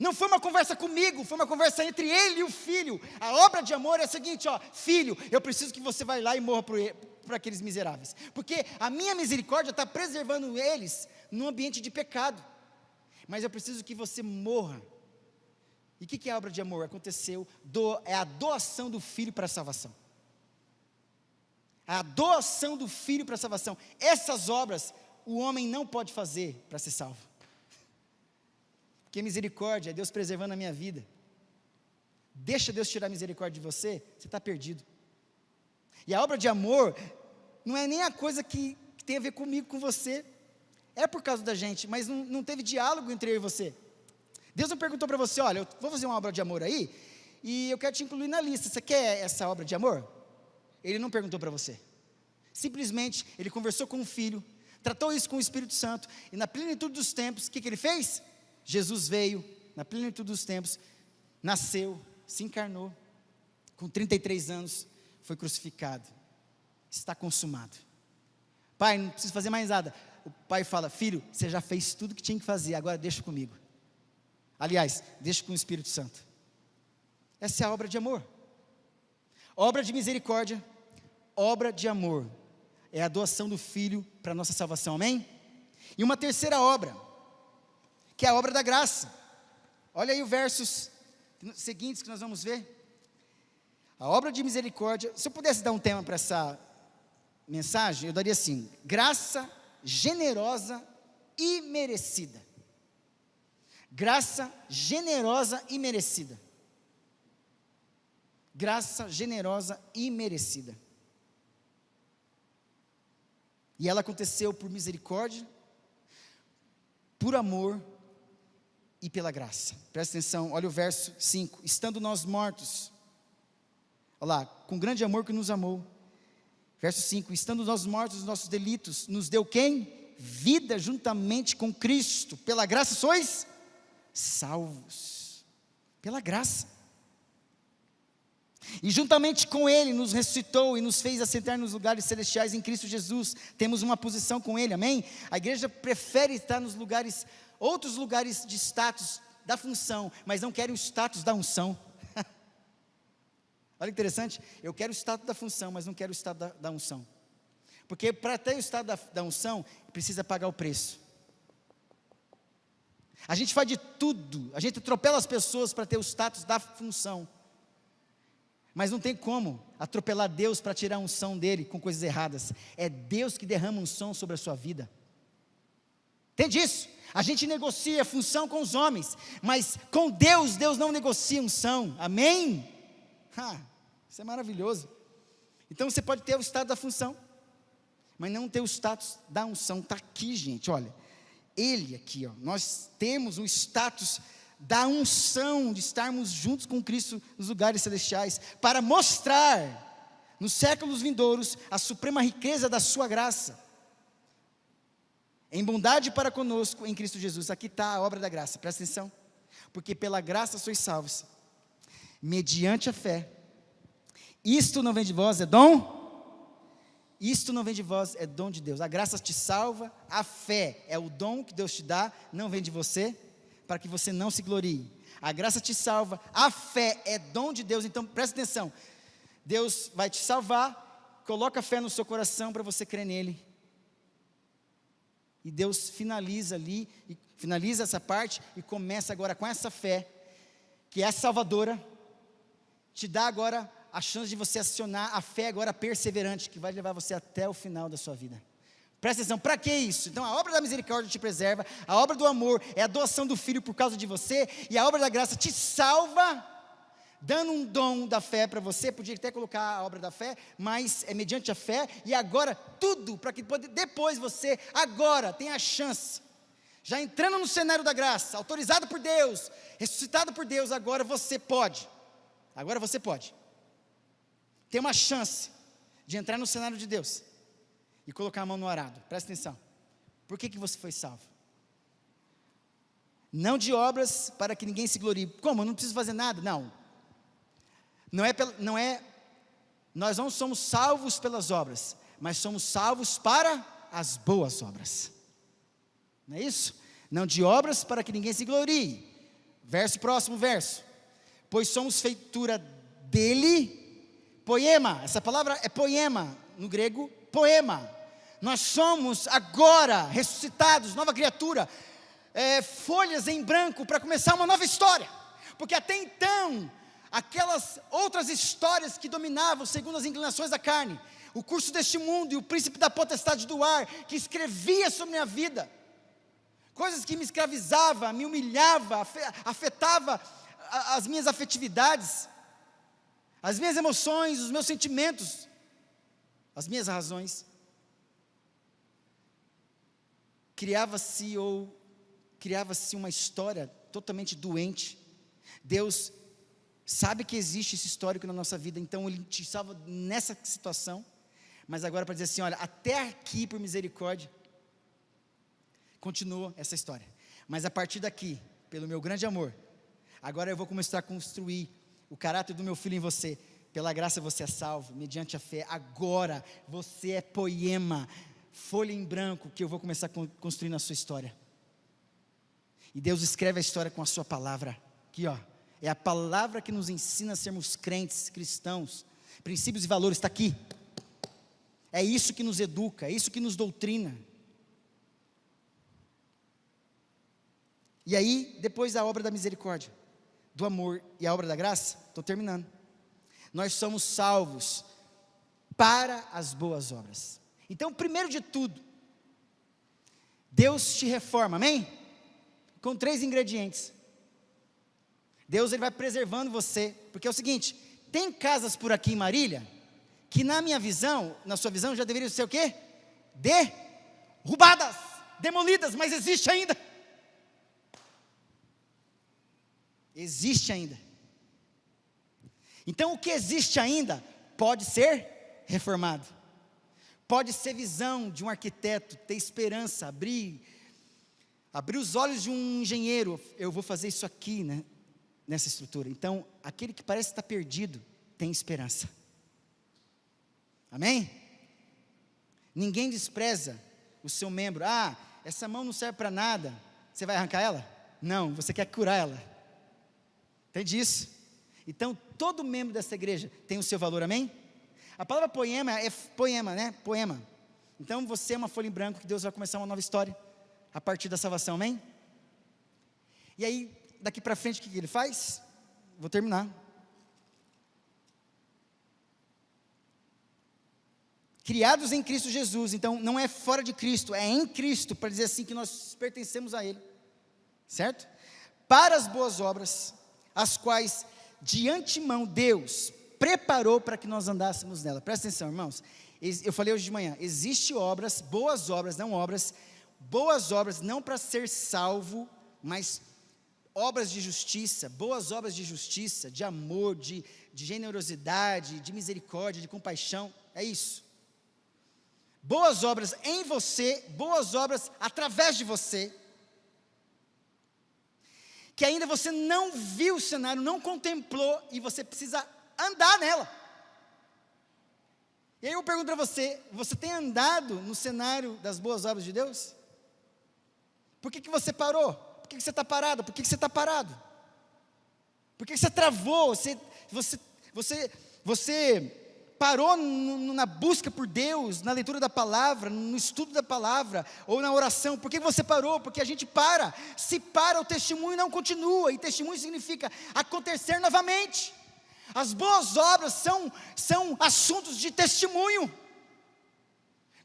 Não foi uma conversa comigo, foi uma conversa entre Ele e o Filho. A obra de amor é a seguinte, ó, filho, eu preciso que você vá lá e morra por aqueles miseráveis, porque a minha misericórdia está preservando eles num ambiente de pecado, mas eu preciso que você morra. E o que é a obra de amor? Aconteceu, é a doação do Filho para a salvação. A doação do Filho para a salvação. Essas obras o homem não pode fazer para ser salvo. Porque misericórdia é Deus preservando a minha vida. Deixa Deus tirar a misericórdia de você, você está perdido. E a obra de amor não é nem a coisa que tem a ver comigo, com você. É por causa da gente, mas não teve diálogo entre eu e você. Deus não perguntou para você, olha, eu vou fazer uma obra de amor aí, e eu quero te incluir na lista, você quer essa obra de amor? Ele não perguntou para você. Simplesmente, ele conversou com o Filho, tratou isso com o Espírito Santo, e na plenitude dos tempos, o que ele fez? Jesus veio, na plenitude dos tempos, nasceu, se encarnou, com 33 anos, foi crucificado, está consumado. Pai, não preciso fazer mais nada. O pai fala, filho, você já fez tudo que tinha que fazer, agora deixa comigo. Aliás, deixa com o Espírito Santo. Essa é a obra de amor. Obra de misericórdia, obra de amor. É a doação do Filho para a nossa salvação, amém? E uma terceira obra, que é a obra da graça. Olha aí os versos seguintes que nós vamos ver. A obra de misericórdia, se eu pudesse dar um tema para essa mensagem, eu daria assim, graça generosa e merecida. Graça generosa e merecida. Graça generosa e merecida. E ela aconteceu por misericórdia, por amor e pela graça. Presta atenção, olha o verso 5. Estando nós mortos, olha lá, com grande amor que nos amou. Verso 5, estando nós mortos dos nossos delitos, nos deu quem? Vida juntamente com Cristo. Pela graça sois salvos. Pela graça. E juntamente com Ele nos ressuscitou e nos fez assentar nos lugares celestiais em Cristo Jesus. Temos uma posição com Ele, amém? A igreja prefere estar nos lugares, outros lugares de status da função, mas não querem o status da unção. Olha que interessante, eu quero o status da função, mas não quero o status da unção. Porque para ter o status da unção, precisa pagar o preço. A gente faz de tudo, a gente atropela as pessoas para ter o status da função. Mas não tem como atropelar Deus para tirar a unção dele com coisas erradas. É Deus que derrama unção sobre a sua vida. Entende isso? A gente negocia a função com os homens, mas com Deus, Deus não negocia unção. Amém? Isso é maravilhoso. Então você pode ter o status da função, mas não ter o status da unção. Está aqui, gente, olha. Ele aqui, ó, nós temos o status da unção, de estarmos juntos com Cristo nos lugares celestiais, para mostrar, nos séculos vindouros, a suprema riqueza da sua graça, em bondade para conosco em Cristo Jesus. Aqui está a obra da graça, presta atenção. Porque pela graça sois salvos, mediante a fé. Isto não vem de vós, é dom? Isto não vem de vós, é dom de Deus. A graça te salva, a fé é o dom que Deus te dá, não vem de você, para que você não se glorie. A graça te salva, a fé é dom de Deus. Então presta atenção, Deus vai te salvar, coloca a fé no seu coração para você crer nele. E Deus finaliza ali, finaliza essa parte e começa agora com essa fé, que é salvadora, te dá agora a chance de você acionar a fé agora perseverante, que vai levar você até o final da sua vida. Presta atenção, para que isso? Então a obra da misericórdia te preserva, a obra do amor é a doação do Filho por causa de você, e a obra da graça te salva, dando um dom da fé para você. Podia até colocar a obra da fé, mas é mediante a fé, e agora tudo, para que depois você, agora, tenha a chance, já entrando no cenário da graça, autorizado por Deus, ressuscitado por Deus, agora você pode, ter uma chance de entrar no cenário de Deus, e colocar a mão no arado. Presta atenção, por que você foi salvo? Não de obras para que ninguém se glorie. Como? Eu não preciso fazer nada? Nós não somos salvos pelas obras, mas somos salvos para as boas obras, não é isso? Não de obras para que ninguém se glorie. Próximo verso, pois somos feitura dele, poema, essa palavra é poema, no grego, poema, nós somos agora ressuscitados, nova criatura, folhas em branco para começar uma nova história, porque até então, aquelas outras histórias que dominavam segundo as inclinações da carne, o curso deste mundo e o príncipe da potestade do ar, que escrevia sobre minha vida, coisas que me escravizava, me humilhava, afetava as minhas afetividades, as minhas emoções, os meus sentimentos, as minhas razões, criava-se uma história totalmente doente. Deus sabe que existe esse histórico na nossa vida, então Ele te salva nessa situação, mas agora para dizer assim, olha, até aqui por misericórdia, continua essa história, mas a partir daqui, pelo meu grande amor, agora eu vou começar a construir o caráter do meu filho em você. Pela graça você é salvo, mediante a fé. Agora você é poema, folha em branco, que eu vou começar a construir na sua história. E Deus escreve a história com a sua palavra. Aqui ó, é a palavra que nos ensina a sermos crentes, cristãos. Princípios e valores, está aqui. É isso que nos educa, é isso que nos doutrina. E aí, depois da obra da misericórdia, do amor e a obra da graça, estou terminando. Nós somos salvos para as boas obras. Então, primeiro de tudo, Deus te reforma, amém? Com 3 ingredientes. Deus ele vai preservando você, porque é o seguinte, tem casas por aqui em Marília, que na minha visão, na sua visão, já deveriam ser o quê? Derrubadas, demolidas, mas existe ainda. Existe ainda. Então o que existe ainda pode ser reformado, pode ser visão de um arquiteto, ter esperança, abrir os olhos de um engenheiro. Eu vou fazer isso aqui, né, nessa estrutura. Então aquele que parece estar perdido tem esperança, amém? Ninguém despreza o seu membro. Essa mão não serve para nada, você vai arrancar ela? Não, você quer curar ela. Entende isso? Então, todo membro dessa igreja tem o seu valor, amém? A palavra poema é poema, né? Poema. Então, você é uma folha em branco que Deus vai começar uma nova história a partir da salvação, amém? E aí, daqui para frente, o que ele faz? Vou terminar. Criados em Cristo Jesus, então não é fora de Cristo, é em Cristo, para dizer assim que nós pertencemos a Ele, certo? Para as boas obras, as quais de antemão Deus preparou para que nós andássemos nela. Presta atenção, irmãos, eu falei hoje de manhã, existe obras, boas obras não para ser salvo, mas obras de justiça, boas obras de justiça, de amor, de generosidade, de misericórdia, de compaixão, é isso. boas obras em você, boas obras através de você, que ainda você não viu o cenário, não contemplou, e você precisa andar nela. E aí eu pergunto para você, você tem andado no cenário das boas obras de Deus? Por que você parou? Por que você está parado? Por que você está parado? Por que você travou? Você parou na busca por Deus, na leitura da palavra, no estudo da palavra, ou na oração. Por que você parou? Porque a gente para. Se para, o testemunho não continua, e testemunho significa acontecer novamente. As boas obras são assuntos de testemunho.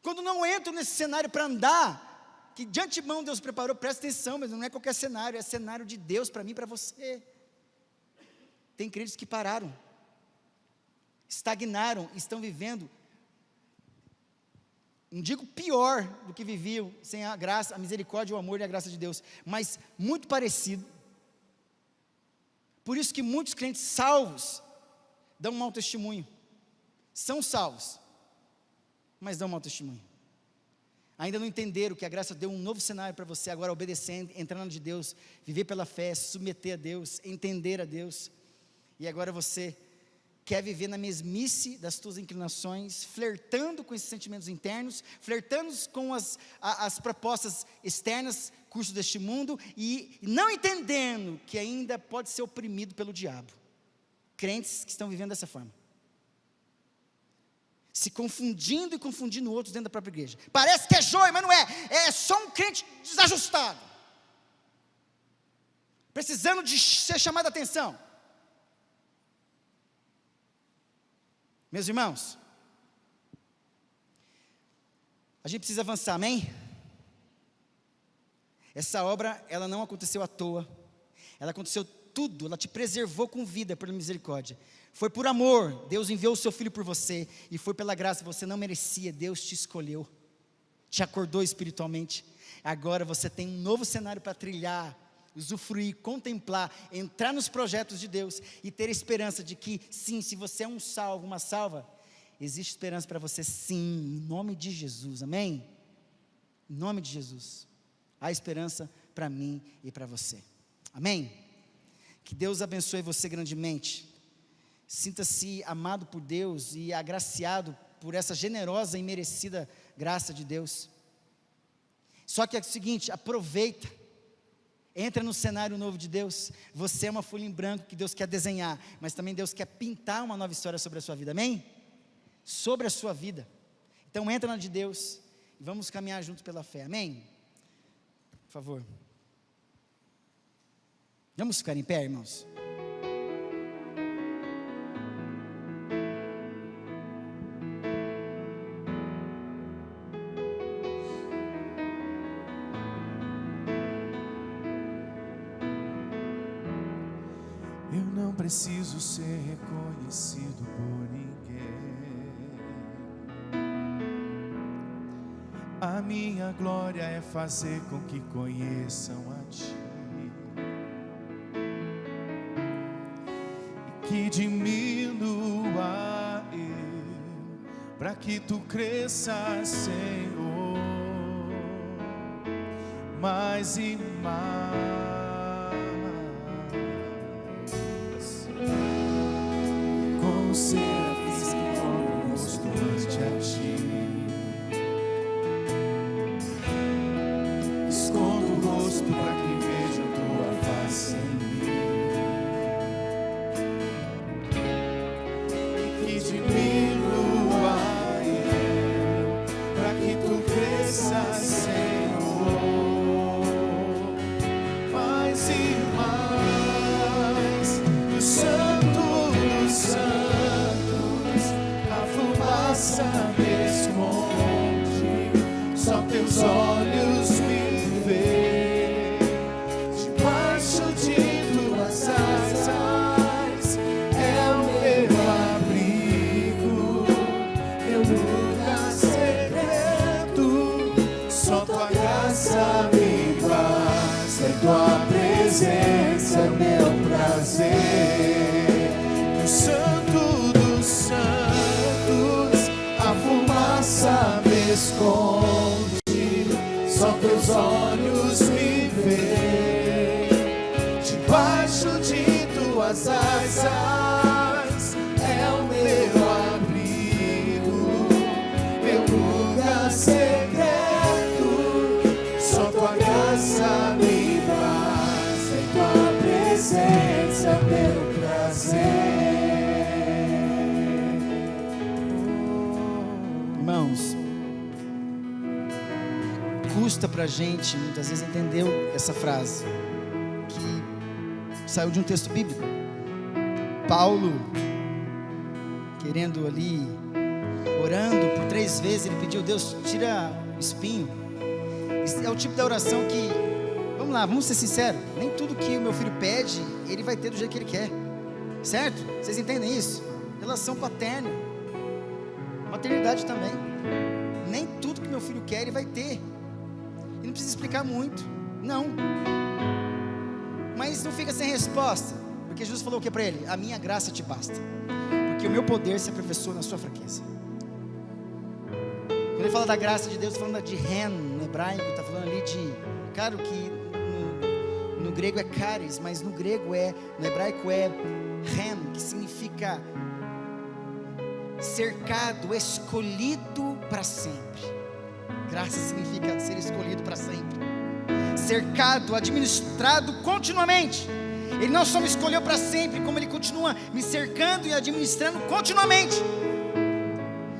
Quando não entro nesse cenário para andar, que de antemão Deus preparou, presta atenção, mas não é qualquer cenário, é cenário de Deus para mim e para você. Tem crentes que pararam, estagnaram, estão vivendo, não digo pior do que viviam, sem a graça, a misericórdia, o amor e a graça de Deus, mas muito parecido. Por isso que muitos crentes salvos dão um mau testemunho, são salvos, mas dão um mau testemunho. Ainda não entenderam que a graça deu um novo cenário para você agora obedecer, entrar de Deus, viver pela fé, se submeter a Deus, entender a Deus, e agora você quer viver na mesmice das tuas inclinações, flertando com esses sentimentos internos, flertando com as propostas externas, curso deste mundo, e não entendendo que ainda pode ser oprimido pelo diabo. Crentes que estão vivendo dessa forma, se confundindo e confundindo outros dentro da própria igreja. Parece que é joia, mas não é. É só um crente desajustado, precisando de ser chamado a atenção. Meus irmãos, a gente precisa avançar, amém? Essa obra, ela não aconteceu à toa, ela aconteceu tudo, ela te preservou com vida pela misericórdia, foi por amor, Deus enviou o seu Filho por você, e foi pela graça, você não merecia, Deus te escolheu, te acordou espiritualmente, agora você tem um novo cenário para trilhar, usufruir, contemplar, entrar nos projetos de Deus, e ter esperança de que, sim, se você é um salvo, uma salva, existe esperança para você sim, em nome de Jesus, amém? Em nome de Jesus, há esperança para mim e para você, amém? Que Deus abençoe você grandemente, sinta-se amado por Deus e agraciado por essa generosa e merecida graça de Deus. Só que é o seguinte, aproveita, entra no cenário novo de Deus. Você é uma folha em branco que Deus quer desenhar, mas também Deus quer pintar uma nova história sobre a sua vida, amém? Sobre a sua vida. Então entra na de Deus e vamos caminhar juntos pela fé, amém? Por favor. Vamos ficar em pé, irmãos? Eu não preciso ser reconhecido por ninguém. A minha glória é fazer com que conheçam a Ti, e que diminua eu, para que Tu cresças, Senhor, mais e mais. Com serafins que cobrem o rosto ante a Ti, escondo o rosto para que vejam Tua face em mim, e que diminua eu, para que Tu cresças, Senhor, mais e mais. Do Santo dos Santos a fumaça me esconde, só Teus olhos me veem. Debaixo de Tuas asas é o meu abrigo, meu lugar secreto. Só Tua graça me basta, Tua presença é meu prazer. Do Santo dos Santos a fumaça me esconde, esconde, só teus olhos me veem. Debaixo de tuas asas é o meu abrigo, meu lugar secreto. Só tua graça me basta, em tua presença meu prazer. Irmãos, custa pra gente muitas vezes entender essa frase que saiu de um texto bíblico. Paulo, querendo ali, orando por 3 vezes, ele pediu: Deus, tira o espinho. É o tipo da oração que, vamos lá, vamos ser sinceros, nem tudo que o meu filho pede, ele vai ter do jeito que ele quer, certo? Vocês entendem isso? Relação paterna, maternidade também, nem tudo que meu filho quer ele vai ter, e não precisa explicar muito, não, mas não fica sem resposta, porque Jesus falou o que para ele? A minha graça te basta, porque o meu poder se aperfeiçoa na sua fraqueza. Quando ele fala da graça de Deus, está falando de ren, no hebraico, está falando ali de, claro que no grego é charis, mas no hebraico é ren, que significa cercado, escolhido para sempre. Graça significa ser escolhido para sempre, cercado, administrado continuamente. Ele não só me escolheu para sempre, como Ele continua me cercando e administrando continuamente.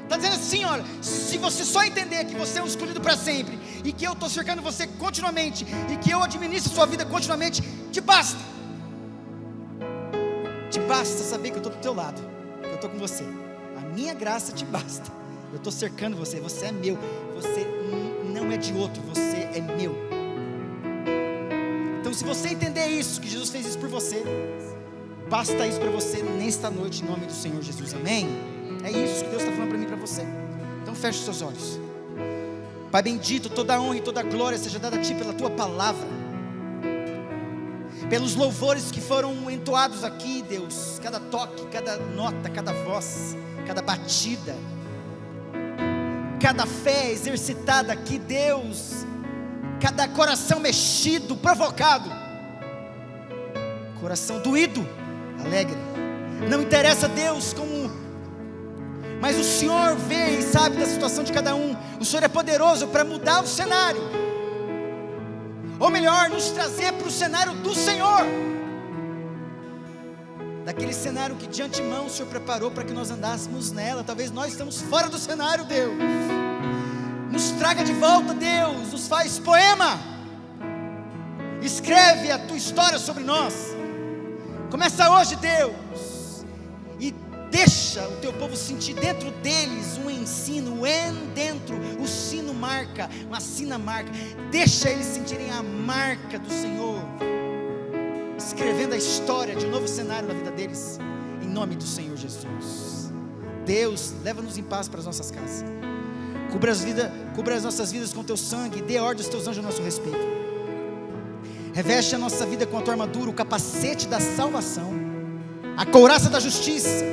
Está dizendo assim, olha, se você só entender que você é um escolhido para sempre, e que eu estou cercando você continuamente, e que eu administro sua vida continuamente, te basta saber que eu estou do teu lado, que eu estou com você. A minha graça te basta, eu estou cercando você, você é meu, você não é de outro, você é meu. Então se você entender isso, que Jesus fez isso por você, basta isso para você nesta noite, em nome do Senhor Jesus, amém? É isso que Deus está falando para mim e para você. Então feche os seus olhos. Pai bendito, toda a honra e toda a glória seja dada a Ti pela Tua palavra, pelos louvores que foram entoados aqui, Deus, cada toque, cada nota, cada voz, cada batida, cada fé exercitada aqui, Deus, cada coração mexido, provocado, coração doído, alegre, não interessa, Deus, mas o Senhor vê e sabe da situação de cada um. O Senhor é poderoso para mudar o cenário, ou melhor, nos trazer para o cenário do Senhor, daquele cenário que de antemão o Senhor preparou para que nós andássemos nela. Talvez nós estamos fora do cenário, Deus, nos traga de volta, Deus, nos faz poema, escreve a Tua história sobre nós. Começa hoje, Deus, e deixa o Teu povo sentir dentro deles um ensino, dentro, o sino marca, uma sina marca, deixa eles sentirem a marca do Senhor, escrevendo a história de um novo cenário na vida deles, em nome do Senhor Jesus. Deus, leva-nos em paz para as nossas casas, cubra as nossas vidas com Teu sangue, dê ordem aos Teus anjos a nosso respeito, reveste a nossa vida com a Tua armadura, o capacete da salvação, a couraça da justiça,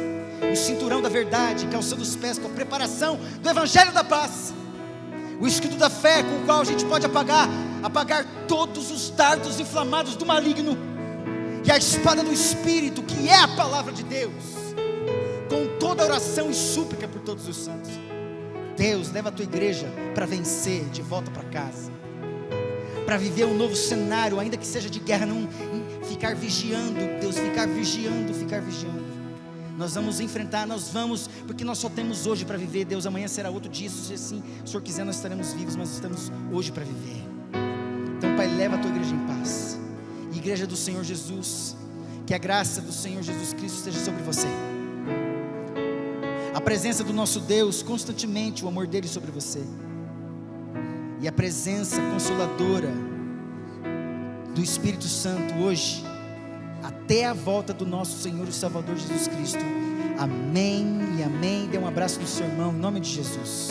o cinturão da verdade, calçando os pés com a preparação do evangelho da paz, o escudo da fé, com o qual a gente pode apagar todos os dardos inflamados do maligno, e a espada do Espírito, que é a palavra de Deus, com toda oração e súplica por todos os santos. Deus, leva a Tua igreja para vencer, de volta para casa, para viver um novo cenário, ainda que seja de guerra, não ficar vigiando, Deus, ficar vigiando. Nós vamos enfrentar, porque nós só temos hoje para viver, Deus, amanhã será outro dia, se assim o Senhor quiser nós estaremos vivos, mas estamos hoje para viver. Então, Pai, leva a Tua igreja em paz, igreja do Senhor Jesus, que a graça do Senhor Jesus Cristo esteja sobre você, a presença do nosso Deus constantemente, o amor dele sobre você, e a presença consoladora do Espírito Santo hoje, até a volta do nosso Senhor e Salvador Jesus Cristo. Amém e amém. Dê um abraço no seu irmão, em nome de Jesus.